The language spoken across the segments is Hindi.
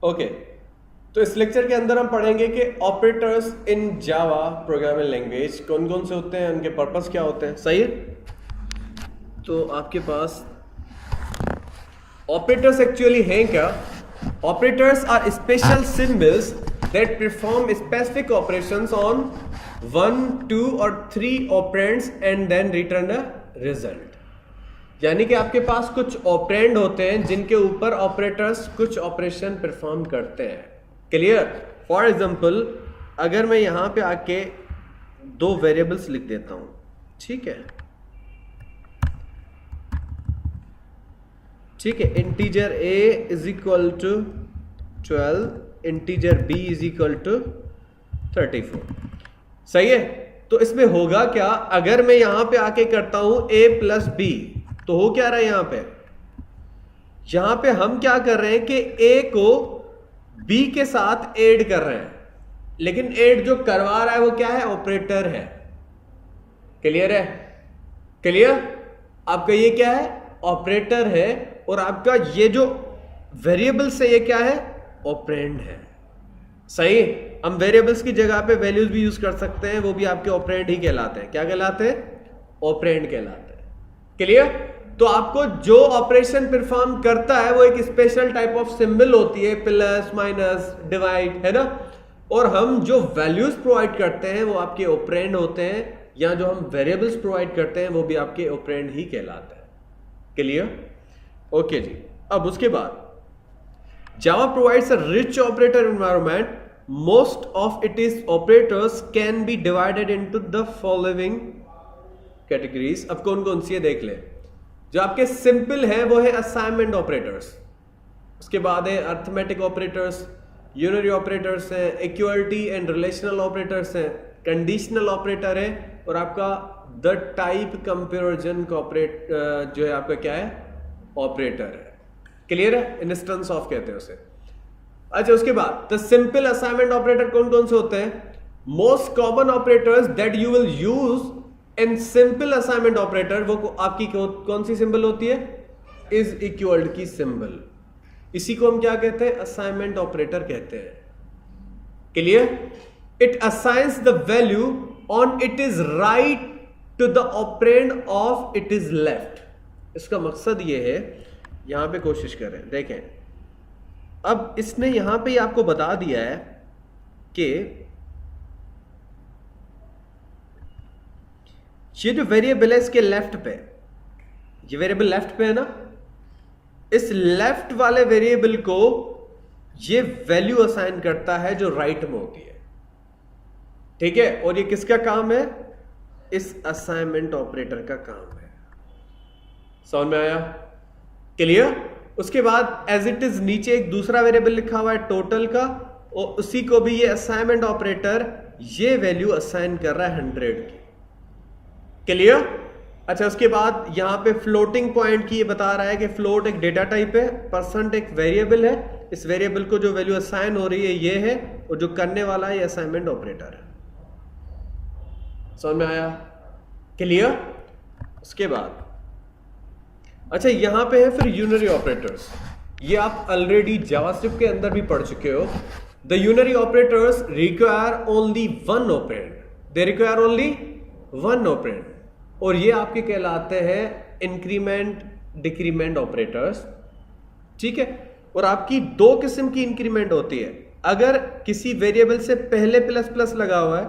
ओके, तो इस लेक्चर के अंदर हम पढ़ेंगे कि operators in Java programming language कौन कौन से होते हैं, उनके पर्पस क्या होते हैं। सही है, तो आपके पास ऑपरेटर्स एक्चुअली हैं क्या? Operators are special symbols that perform specific operations on 1, 2 और 3 operands and then return a result. यानी कि आपके पास कुछ ऑपरेंड होते हैं जिनके ऊपर ऑपरेटर्स कुछ ऑपरेशन परफॉर्म करते हैं। क्लियर? फॉर एग्जांपल, अगर मैं यहां पे आके दो वेरिएबल्स लिख देता हूं, ठीक है, integer a is equal to 12, integer b is equal to 34। सही है, तो इसमें होगा क्या? अगर मैं यहां पे आके करता हूं a प्लस बी, तो हो क्या रहा है यहां पे हम क्या कर रहे हैं कि a को b के साथ ऐड कर रहे हैं, लेकिन ऐड जो करवा रहा है वो क्या है? ऑपरेटर है। क्लियर है? क्लियर? आपका ये क्या है? ऑपरेटर है, और आपका ये जो वेरिएबल से ये क्या है? ऑपरेंड है। सही? हम वेरिएबल्स की जगह पे वैल्यूज भी यूज कर सकते हैं, वो भी आपके ऑपरेंड ही कहलाते हैं। क्या कहलाते हैं? ऑपरेंड कहलाते हैं। क्लियर? तो आपको जो ऑपरेशन परफॉर्म करता है वो एक स्पेशल टाइप ऑफ सिंबल होती है, प्लस, माइनस, डिवाइड, है ना। और हम जो वैल्यूज प्रोवाइड करते हैं वो आपके ऑपरेंड होते हैं, या जो हम वेरिएबल्स प्रोवाइड करते हैं वो भी आपके ऑपरेंड ही कहलाते हैं। क्लियर? ओके जी। अब उसके बाद Java provides a rich operator environment. Most of its operators can be divided into the following categories. अब कौन कौन सी है देख ले। जो आपके सिंपल है वो है असाइनमेंट ऑपरेटर्स, उसके बाद है अर्थमेटिक ऑपरेटर्स, यूनरी ऑपरेटर्स हैं, इक्वलिटी एंड रिलेशनल ऑपरेटर्स हैं, कंडीशनल ऑपरेटर है, और आपका द टाइप कंपैरिजन जो है आपका क्या है? ऑपरेटर है। क्लियर है? इंस्टेंस ऑफ कहते हैं उसे। अच्छा, उसके बाद द सिंपल असाइनमेंट ऑपरेटर कौन कौन से होते हैं? Most common operators that you will use in simple assignment operator, वो आपकी कौन सी सिंबल होती है? इज इक्वल्ड की सिंबल। इसी को हम क्या कहते हैं? असाइनमेंट ऑपरेटर कहते हैं। Clear? It assigns the value on it is right to the operand of it is left. इसका मकसद ये है, यहां पे कोशिश करें, देखें, अब इसने यहां पे आपको बता दिया है कि ये जो वेरिएबल है इसके लेफ्ट पे, ये वेरिएबल लेफ्ट पे है ना, इस लेफ्ट वाले वेरिएबल को ये वैल्यू असाइन करता है जो राइट में होती है। ठीक है? और ये किसका काम है? इस असाइनमेंट ऑपरेटर का काम है। समझ में आया? क्लियर? उसके बाद एज इट इज नीचे एक दूसरा वेरिएबल लिखा हुआ है टोटल का, और उसी को भी ये असाइनमेंट ऑपरेटर ये वैल्यू असाइन कर रहा है 100 की। क्लियर? अच्छा, उसके बाद यहां पे फ्लोटिंग पॉइंट की ये बता रहा है कि फ्लोट एक डेटा टाइप है, परसेंट एक वेरिएबल है, इस वेरिएबल को जो वैल्यू असाइन हो रही है ये है, और जो करने वाला है ये असाइनमेंट ऑपरेटर है। समझ में आया? क्लियर? उसके बाद अच्छा, यहां पे है फिर यूनरी ऑपरेटर्स। ये आप ऑलरेडी जावास्क्रिप्ट के अंदर भी पढ़ चुके हो। The unary operators require only one operand, they require only one operand, और ये आपके कहलाते हैं इंक्रीमेंट डिक्रीमेंट ऑपरेटर्स। ठीक है? और आपकी दो किस्म की इंक्रीमेंट होती है। अगर किसी वेरिएबल से पहले प्लस प्लस लगा हुआ है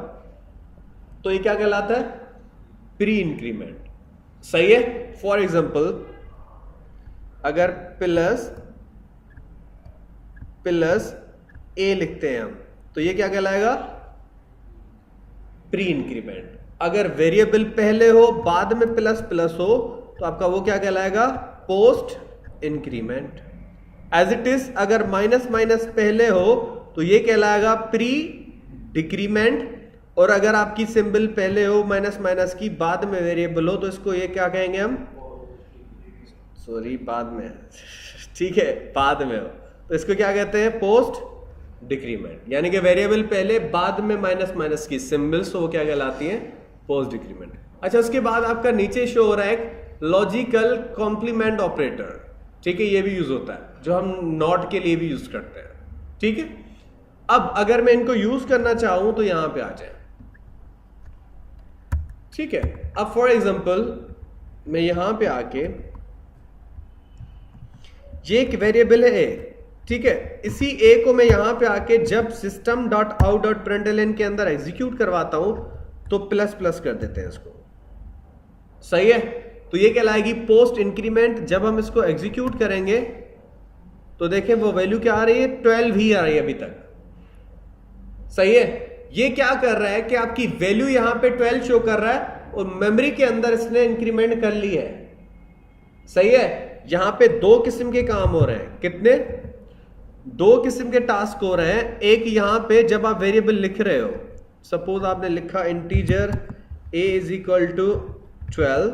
तो ये क्या कहलाता है? Pre increment. सही है? फॉर एग्जाम्पल, अगर प्लस ए लिखते हैं हम, तो ये क्या कहलाएगा? Pre increment. अगर वेरिएबल पहले हो बाद में प्लस प्लस हो तो आपका वो क्या कहलाएगा? Post increment. As it is, अगर माइनस माइनस पहले हो तो ये कहलाएगा प्री डिक्रीमेंट, और अगर आपकी सिंबल पहले हो माइनस माइनस की, बाद में वेरिएबल हो, तो इसको ये क्या कहेंगे हम? सॉरी, बाद में ठीक है, बाद में हो तो इसको क्या कहते हैं? Post decrement. यानी कि वेरिएबल पहले, बाद में माइनस माइनस की सिंबल्स, तो वो क्या कहलाती हैं? Post decrement. अच्छा, उसके बाद आपका नीचे शो हो रहा है लॉजिकल कॉम्प्लीमेंट ऑपरेटर। ठीक है? ये भी यूज होता है, जो हम नॉट के लिए भी यूज करते हैं। ठीक है। अब अगर मैं इनको यूज करना चाहूं तो यहां पे आ जाए, ठीक है। अब फॉर एग्जांपल मैं यहां पे आके, ये एक वेरिएबल है ए, ठीक है, इसी ए को मैं यहां पे आके जब system.out.println के अंदर एग्जीक्यूट करवाता हूं तो प्लस प्लस कर देते हैं इसको, सही है। तो ये कहलाएगी पोस्ट इंक्रीमेंट। जब हम इसको एग्जीक्यूट करेंगे तो देखें वो वैल्यू क्या आ रही है, 12 ही आ रही है अभी तक, सही है। ये क्या कर रहा है कि आपकी वैल्यू यहां पे 12 शो कर रहा है और मेमोरी के अंदर इसने इंक्रीमेंट कर ली है, सही है। यहां पे दो किस्म के काम हो रहे हैं, कितने, दो किस्म के टास्क हो रहे हैं। एक यहां पे जब आप वेरिएबल लिख रहे हो, सपोज आपने लिखा integer a is equal to 12,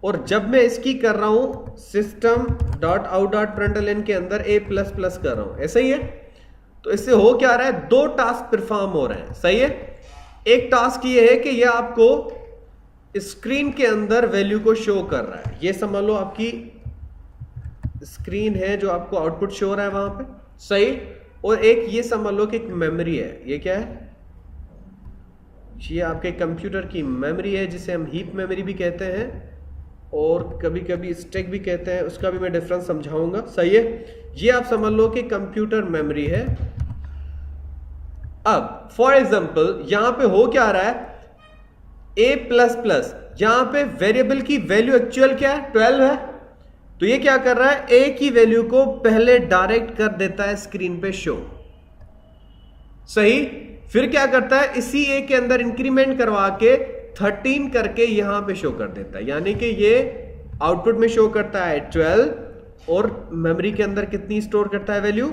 और जब मैं इसकी कर रहा हूं system.out.println के अंदर a प्लस प्लस कर रहा हूं, ऐसा ही है। तो इससे हो क्या रहा है, दो टास्क परफॉर्म हो रहे हैं, सही है। एक टास्क ये है कि ये आपको स्क्रीन के अंदर वैल्यू को शो कर रहा है, ये समझ लो आपकी स्क्रीन है जो आपको आउटपुट शो हो रहा है वहां पे, सही। और एक ये समझ लो कि एक मेमोरी है, ये क्या है, ये आपके कंप्यूटर की मेमोरी है जिसे हम हीप मेमोरी भी कहते हैं और कभी कभी स्टैक भी कहते हैं, उसका भी मैं डिफरेंस समझाऊंगा, सही है। ये आप समझ लो कि कंप्यूटर मेमोरी है। अब फॉर एग्जांपल यहां पे हो क्या रहा है, a प्लस प्लस, यहां पे वेरिएबल की वैल्यू एक्चुअल क्या है, 12 है। तो ये क्या कर रहा है, a की वैल्यू को पहले डायरेक्ट कर देता है स्क्रीन पे शो, सही। फिर क्या करता है, इसी a के अंदर इंक्रीमेंट करवा के 13 करके यहां पे शो कर देता है, यानी कि ये आउटपुट में शो करता है 12 और मेमोरी के अंदर कितनी स्टोर करता है वैल्यू,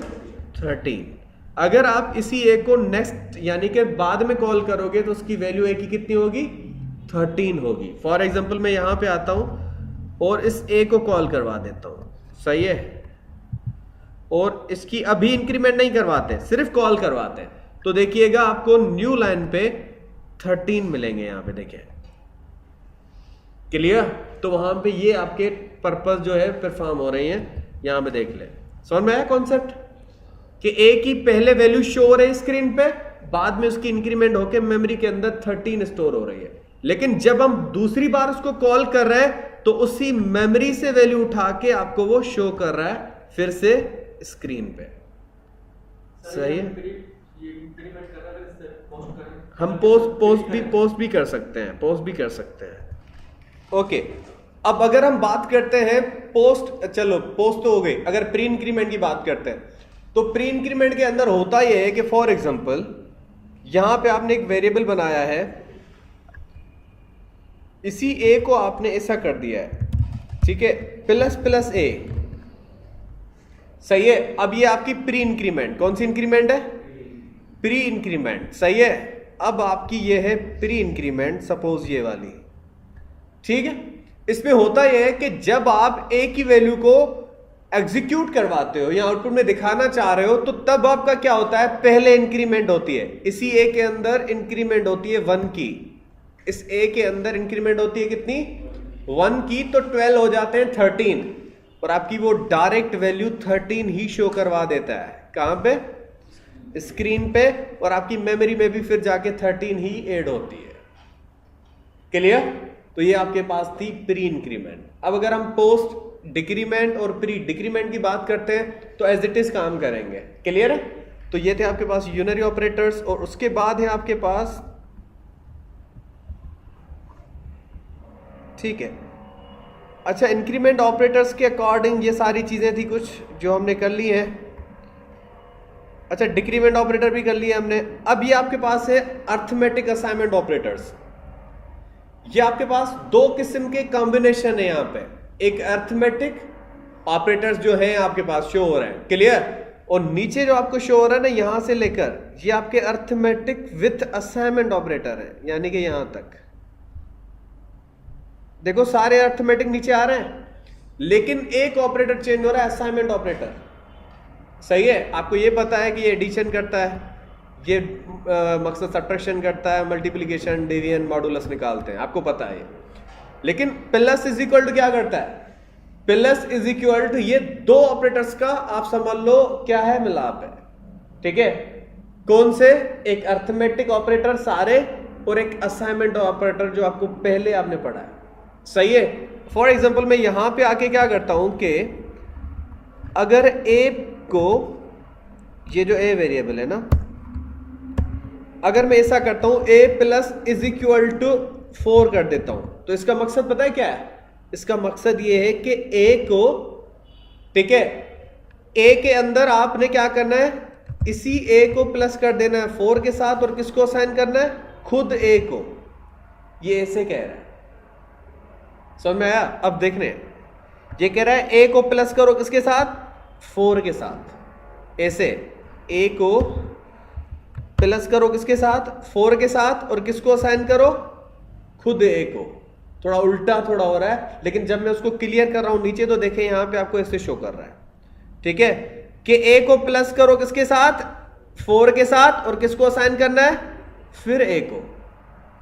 13। अगर आप इसी a को नेक्स्ट यानी कि बाद में कॉल करोगे तो उसकी वैल्यू a की कितनी होगी, 13 होगी। फॉर एग्जांपल मैं यहां पे आता हूं और इस a को कॉल करवा देता हूं, सही है, और इसकी अभी इंक्रीमेंट नहीं करवाते, सिर्फ कॉल करवाते हैं। तो देखिएगा आपको न्यू लाइन पे 13 मिलेंगे, यहां पे देखिए, क्लियर। तो वहां पे ये आपके पर्पस जो है परफॉर्म हो रही हैं, यहां पे देख ले, समझ में आया कॉन्सेप्ट कि a की पहले वैल्यू शो हो रही है स्क्रीन पे, बाद में उसकी इंक्रीमेंट होकर मेमोरी के अंदर 13 स्टोर हो रही है। लेकिन जब हम दूसरी बार उसको कॉल कर रहे हैं तो उसी मेमोरी से वैल्यू उठा के आपको वो शो कर रहा है फिर से स्क्रीन पे, सही है। हम पोस्ट भी कर सकते हैं, पोस्ट भी कर सकते हैं, ओके। अब अगर हम बात करते हैं पोस्ट, चलो पोस्ट तो हो गई, अगर प्री इंक्रीमेंट की बात करते हैं तो प्री इंक्रीमेंट के अंदर होता यह है कि फॉर एग्जांपल यहां पे आपने एक वेरिएबल बनाया है, इसी a को आपने ऐसा कर दिया है, ठीक है, प्लस प्लस a, सही है। अब ये आपकी प्री इंक्रीमेंट, कौन सी इंक्रीमेंट है, प्री इंक्रीमेंट, सही है। अब आपकी ये है प्री इंक्रीमेंट, सपोज ये वाली, ठीक है। इसमें होता यह है कि जब आप a की वैल्यू को एग्जीक्यूट करवाते हो या आउटपुट में दिखाना चाह रहे हो तो तब आपका क्या होता है, पहले इंक्रीमेंट होती है, इसी a के अंदर इंक्रीमेंट होती है 1 की, इस a के अंदर इंक्रीमेंट होती है कितनी, 1 की, तो 12 हो जाते हैं 13, और आपकी वो डायरेक्ट वैल्यू 13 ही शो करवा देता है, कहां पे, स्क्रीन पे, और आपकी मेमोरी में भी फिर जाके 13 ही ऐड होती है, क्लियर। तो ये आपके पास थी प्री इंक्रीमेंट। अब अगर हम पोस्ट डिक्रीमेंट और प्री डिक्रीमेंट की बात करते हैं तो एज इट इज काम करेंगे, क्लियर है। तो ये थे आपके पास यूनरी ऑपरेटर्स, और उसके बाद है आपके पास, ठीक है, अच्छा, इंक्रीमेंट ऑपरेटर्स के अकॉर्डिंग ये सारी चीजें थी कुछ जो हमने कर ली हैं। अच्छा, डिक्रीमेंट ऑपरेटर भी कर लिया हमने। अब ये आपके पास है अर्थमेटिक असाइनमेंट ऑपरेटर्स। ये आपके पास दो किस्म के कॉम्बिनेशन है यहां पे, एक अर्थमेटिक ऑपरेटर्स जो है आपके पास शो हो रहे हैं, क्लियर, और नीचे जो आपको शो हो रहा है ना यहां से लेकर, ये आपके अर्थमेटिक विथ असाइनमेंट ऑपरेटर है, यानी कि यहां तक देखो सारे अर्थमेटिक नीचे आ रहे हैं, लेकिन एक ऑपरेटर चेंज हो रहा है, असाइनमेंट ऑपरेटर, सही है। आपको ये पता है कि ये एडिशन करता है, ये मकसद सब्ट्रैक्शन करता है, मल्टीप्लिकेशन, डिवीजन, मॉडुलस निकालते हैं, आपको पता है। लेकिन प्लस इज इक्वल टू क्या करता है, प्लस इज इक्वल टू, ये दो ऑपरेटर्स का आप समझ लो क्या है, मिलाप है, ठीक है, कौन से? एक अर्थमेटिक ऑपरेटर सारे और एक असाइनमेंट ऑपरेटर जो आपको पहले आपने पढ़ा है, सही है। फॉर एग्जांपल मैं यहां पे आके क्या करता हूं कि अगर a को, ये जो a वेरिएबल है ना, अगर मैं ऐसा करता हूं a plus is equal to 4 कर देता हूं, तो इसका मकसद पता है क्या है? इसका मकसद ये है कि a को, ठीक है, a के अंदर आपने क्या करना है, इसी a को प्लस कर देना है 4 के साथ, और किसको असाइन करना है? खुद a को। ये ऐसे कह रहा है, समझ में आया? अब देखने, ये कह रहा है a को प्लस करो किसके साथ? 4 के साथ। ऐसे a को प्लस करो किसके साथ? 4 के साथ, और किसको असाइन करो? खुद a को। थोड़ा उल्टा थोड़ा हो रहा है, लेकिन जब मैं उसको क्लियर कर रहा हूं नीचे तो देखें यहां पे आपको ऐसे शो कर रहा है, ठीक है, कि a को प्लस करो किसके साथ? 4 के साथ, और किसको असाइन करना है? फिर a को।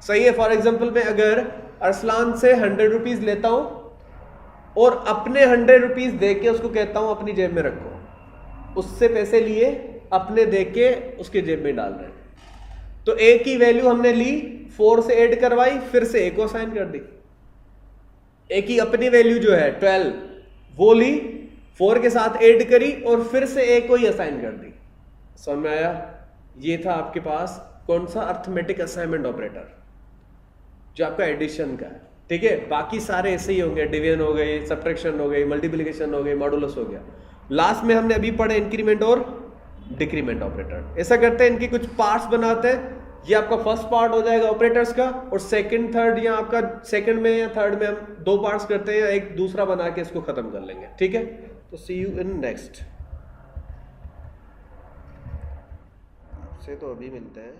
सही है। फॉर एग्जांपल मैं अगर अरसलान से 100 रुपीज लेता हूं और अपने 100 रुपीज दे के उसको कहता हूं अपनी जेब में रखो, उससे पैसे लिए अपने दे के उसके जेब में डाल रहे हैं, तो a की वैल्यू हमने ली, 4 से ऐड करवाई, फिर से a को असाइन कर दी। a की अपनी वैल्यू जो है 12 वो ली, 4 के साथ ऐड करी, और फिर से a को ही असाइन कर दी। समझ में आया? ये था आपके पास कौन सा? अर्थमेटिक असाइनमेंट ऑपरेटर, जो आपका एडिशन का है, ठीक है। बाकी सारे ऐसे ही होंगे, डिवीजन हो गई, सब्ट्रैक्शन हो गई, मल्टीप्लिकेशन हो गई, मॉडुलस हो गया। लास्ट में हमने अभी पढ़े इंक्रीमेंट और डिक्रीमेंट ऑपरेटर। ऐसा करते हैं, इनकी कुछ पार्ट्स बनाते हैं। ये आपका फर्स्ट पार्ट हो जाएगा ऑपरेटर्स का, और सेकंड थर्ड, या आपका सेकंड में या थर्ड में हम 2 पार्ट्स करते हैं, एक दूसरा बना के इसको खत्म कर लेंगे, ठीक है। तो सी यू इन नेक्स्ट। आपसे तो अभी मिलते हैं।